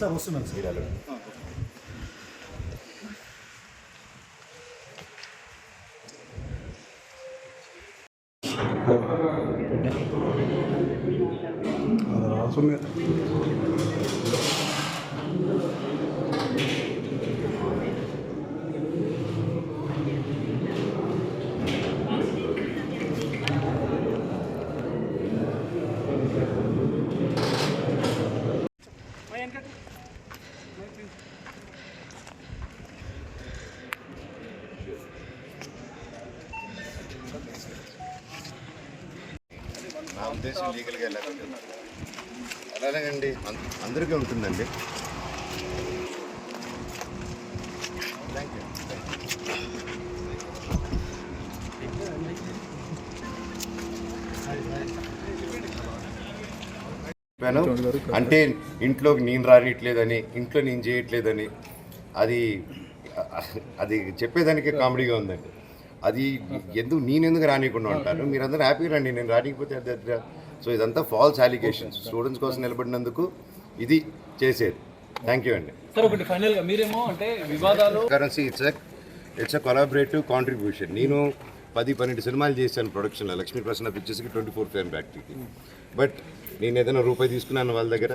Sir వస్తున్నాను sir. రాసుమే నా ఉద్దేశం లీగల్గా అలాగండి అందరికీ ఉంటుందండి. Thank you. అంటే ఇంట్లోకి నేను రానియట్లేదని, ఇంట్లో నేను చేయట్లేదని, అది చెప్పేదానికే కామెడీగా ఉందండి. అది నేనెందుకు రానియకుండా ఉంటాను, మీరందరూ హ్యాపీగా రండి, నేను రానికపోతే దగ్గర. సో ఇదంతా ఫాల్స్ అలిగేషన్స్. స్టూడెంట్స్ కోసం నిలబడినందుకు ఇది చేసేది. థ్యాంక్ యూ అండి. సార్ ఒకటి ఫైనల్గా మీరేమో అంటే వివాదాలు currency it's a collaborative contribution. నేను 10-12 సినిమాలు చేశాను ప్రొడక్షన్లో, లక్ష్మీ ప్రసన్న పిక్చర్స్కి, 24 ఫిల్మ్ ఫ్యాక్టరీకి. బట్ నేను ఏదైనా రూపాయి తీసుకున్నాను వాళ్ళ దగ్గర.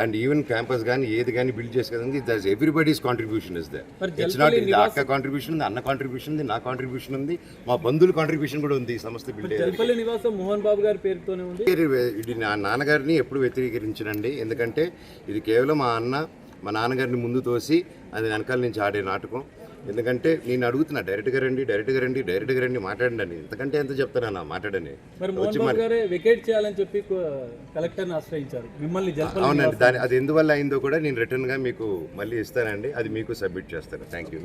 అండ్ ఈవెన్ క్యాంపస్ కానీ ఏది కానీ బిల్డ్ చేసేదానికి that's everybody's contribution is there. It's not ఇది అక్క కాంట్రిబ్యూషన్ ఉంది, అన్న కాంట్రిబ్యూషన్ ఉంది, నా కాంట్రిబ్యూషన్ ఉంది, మా బంధువుల కాంట్రిబ్యూషన్ కూడా ఉంది. ఈ సంస్థ బిల్డ్ జల్పల్లి నివాసం మోహన్ బాబు గారి పేరుతోనే ఉంది. ఇది నా నాన్నగారిని ఎప్పుడు వ్యతిరేకరించనండి. ఎందుకంటే ఇది కేవలం మా నాన్నగారిని ముందు తోసి అది వెనకాల నుంచి ఆడే నాటకం. ఎందుకంటే నేను అడుగుతున్నా, డైరెక్ట్గా రండి మాట్లాడండి అని. ఎంతకంటే ఎంత చెప్తానన్నా మాట్లాడని. వెకేట్ చేయాలని చెప్పి కలెక్టర్ని ఆశ్రయించారు మిమ్మల్ని. అవునండి, అది ఎందువల్ల అయిందో కూడా నేను రిటర్న్గా మీకు మళ్ళీ ఇస్తానండి. అది మీకు సబ్మిట్ చేస్తాను. Thank you.